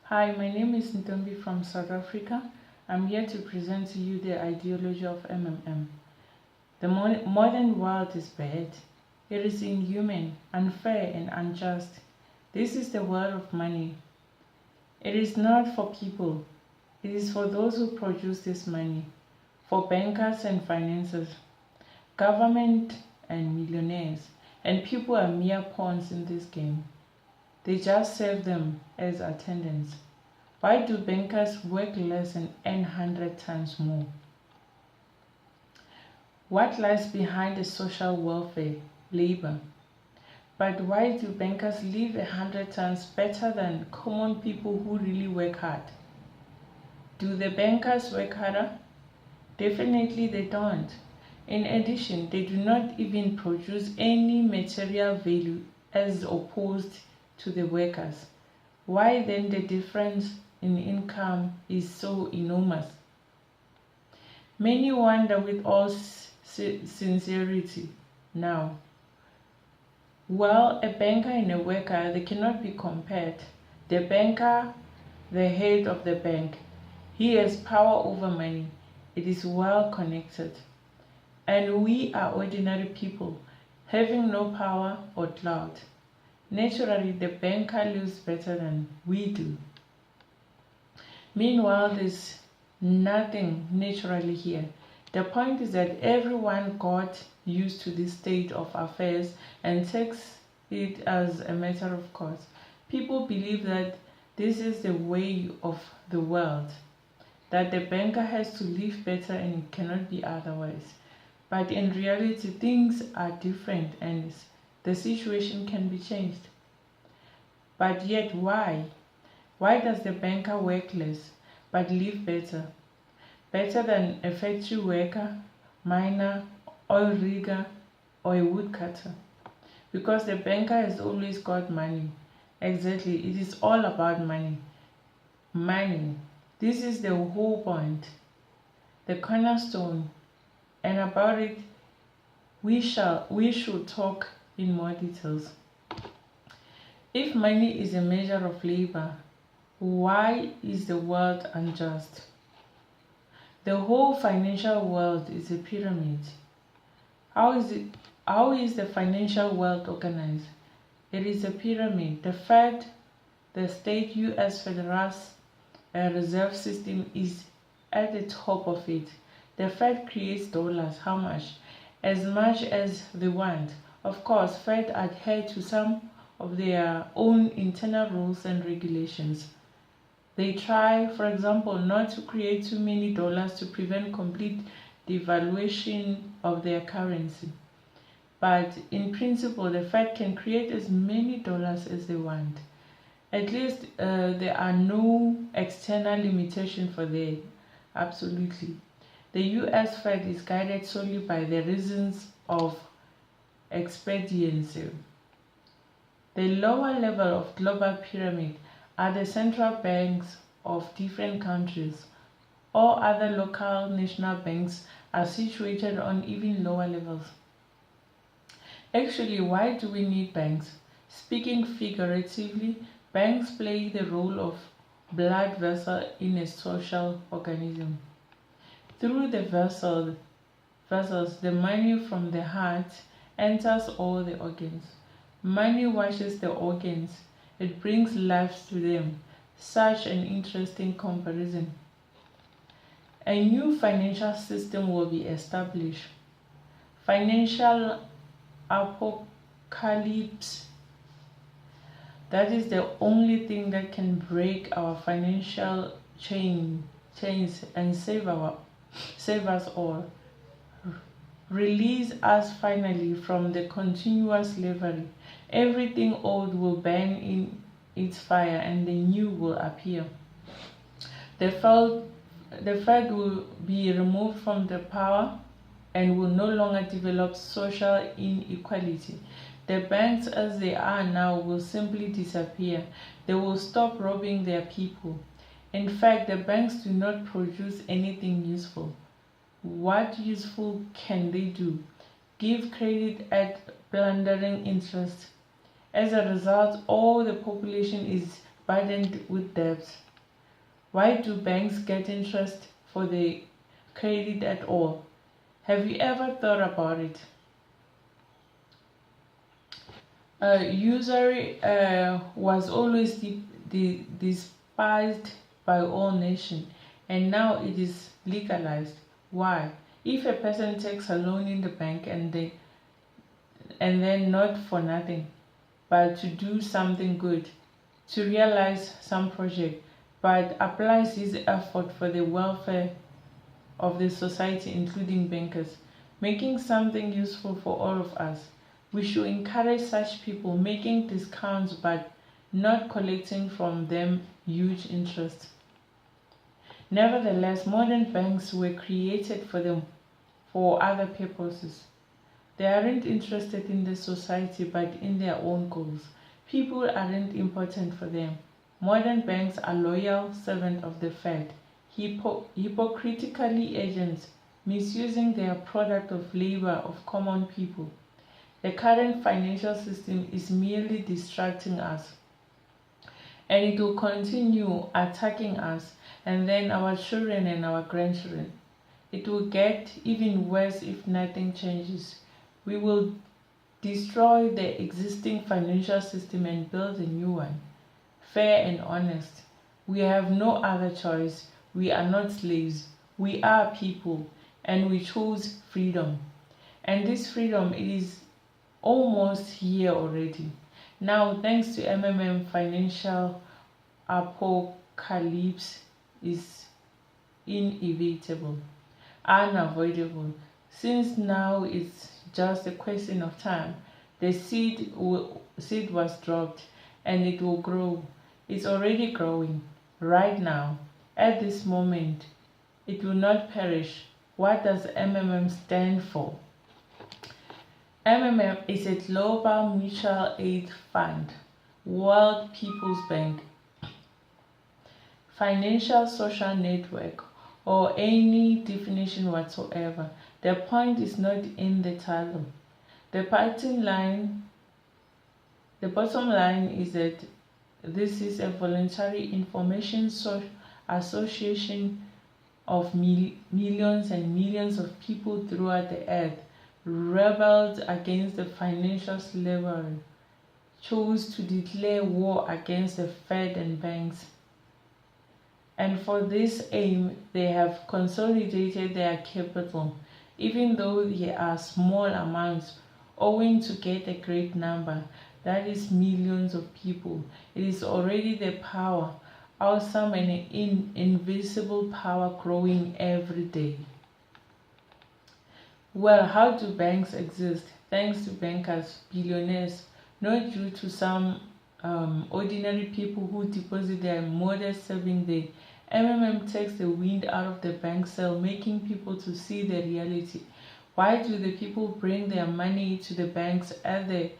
Hi, my name is Ntombi from South Africa. I'm here to present to you the ideology of MMM. The modern world is bad. It is inhuman, unfair, and unjust. This is the world of money. It is not for people. It is for those who produce this money, for bankers and financiers, government and millionaires, and people are mere pawns in this game. They just serve them as attendants. Why do bankers work less and earn 100 times more? What lies behind the social welfare, labor? But why do bankers live 100 times better than common people who really work hard? Do the bankers work harder? Definitely they don't. In addition, they do not even produce any material value as opposed to the workers. Why then the difference in income is so enormous? Many wonder with all sincerity now. Well, a banker and a worker, they cannot be compared. The banker, the head of the bank, he has power over money. It is well connected. And we are ordinary people, having no power or clout. Naturally, the banker lives better than we do. Meanwhile, there's nothing naturally here. The point is that everyone got used to this state of affairs and takes it as a matter of course. People believe that this is the way of the world, that the banker has to live better and it cannot be otherwise. But in reality, things are different and the situation can be changed. But yet, why? Why does the banker work less but live better? Better than a factory worker, miner, oil rigger, or a woodcutter? Because the banker has always got money. Exactly, it is all about money. Money. This is the whole point, the cornerstone, and about it we should talk in more details. If money is a measure of labor, why is the world unjust? The whole financial world is a pyramid. How is the financial world organized? It is a pyramid. The Fed, the state US Federal Reserve System is at the top of it. The Fed creates dollars. How much? As much as they want. Of course, Fed adhere to some of their own internal rules and regulations. They try, for example, not to create too many dollars to prevent complete devaluation of their currency. But in principle, the Fed can create as many dollars as they want. At least there are no external limitations for that. Absolutely. The US Fed is guided solely by the reasons of expediency. The lower level of global pyramid are the central banks of different countries. All other local national banks are situated on even lower levels. Actually, why do we need banks? Speaking figuratively, banks play the role of blood vessel in a social organism. Through the vessels, the money from the heart enters all the organs. Money washes the organs. It brings life to them. Such an interesting comparison. A new financial system will be established. Financial apocalypse. That is the only thing that can break our financial chains and save us all. Release us finally from the continuous slavery. Everything old will burn in its fire and the new will appear. The Fed will be removed from the power and will no longer develop social inequality. The banks as they are now will simply disappear. They will stop robbing their people. In fact, the banks do not produce anything useful. What useful can they do? Give credit at plundering interest. As a result, all the population is burdened with debts. Why do banks get interest for the credit at all? Have you ever thought about it? Usury was always despised by all nations, and now it is legalized. Why? If a person takes a loan in the bank and then not for nothing, but to do something good, to realize some project, but applies his effort for the welfare of the society, including bankers, making something useful for all of us. We should encourage such people, making discounts but not collecting from them huge interest. Nevertheless, modern banks were created for other purposes. They aren't interested in the society but in their own goals. People aren't important for them. Modern banks are loyal servants of the Fed, hypocritically agents, misusing their product of labor of common people. The current financial system is merely distracting us, and it will continue attacking us and then our children and our grandchildren. It will get even worse if nothing changes. We will destroy the existing financial system and build a new one, fair and honest. We have no other choice. We are not slaves. We are people, and we choose freedom. And this freedom is almost here already. Now, thanks to financial apocalypse is inevitable, unavoidable. Since now it's just a question of time. The seed was dropped and it will grow. It's already growing right now. At this moment, it will not perish. What does stand for? Is a global mutual aid fund, World People's Bank, financial social network, or any definition whatsoever. The point is not in the title. The bottom line is that this is a voluntary information association of millions and millions of people throughout the earth rebelled against the financial slavery, chose to declare war against the Fed and banks. And for this aim, they have consolidated their capital, even though they are small amounts, owing to get a great number, that is millions of people. It is already the power, awesome and invisible power growing every day. Well, how do banks exist? Thanks to bankers, billionaires, not due to some ordinary people who deposit their modest savings there. takes the wind out of the bank sail, making people to see the reality. Why do the people bring their money to the banks at the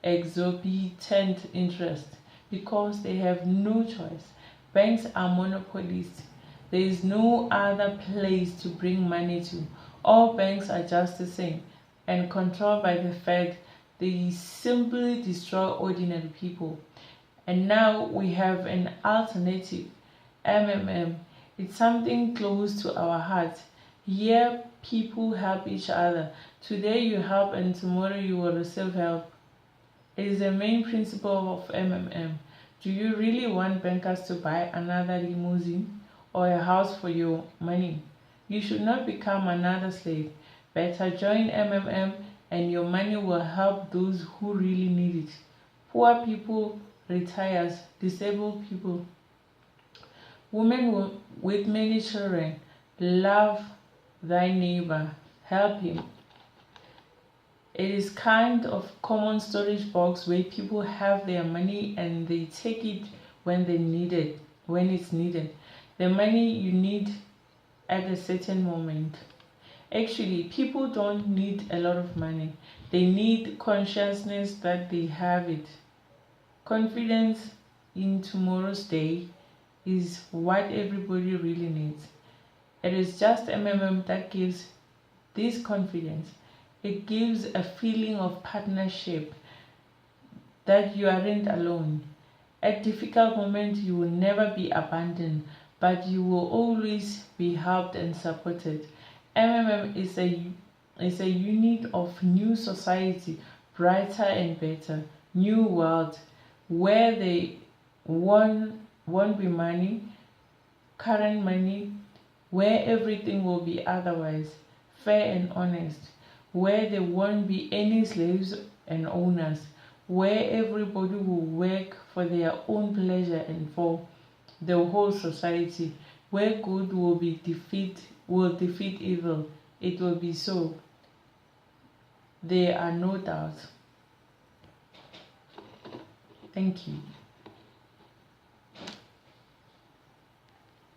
exorbitant interest? Because they have no choice. Banks are monopolists. There is no other place to bring money to. All banks are just the same and controlled by the Fed. They simply destroy ordinary people. And now we have an alternative, It's something close to our hearts. Here, people help each other. Today you help and tomorrow you will receive help. It is the main principle of Do you really want bankers to buy another limousine or a house for your money? You should not become another slave. Better join and your money will help those who really need it. Poor people, retirees, disabled people, women with many children. Love thy neighbor, help him. It is kind of common storage box where people have their money and they take it when it's needed. The money you need at a certain moment. Actually, people don't need a lot of money. They need consciousness that they have it. Confidence in tomorrow's day is what everybody really needs. It is just that gives this confidence. It gives a feeling of partnership, that you aren't alone. At difficult moments, you will never be abandoned, but you will always be helped and supported. MMM is a unit of new society, brighter and better, new world, where they won't be money, current money, where everything will be otherwise, fair and honest, where there won't be any slaves and owners, where everybody will work for their own pleasure and for the whole society, where good will defeat evil. It will be so. There are no doubts. Thank you.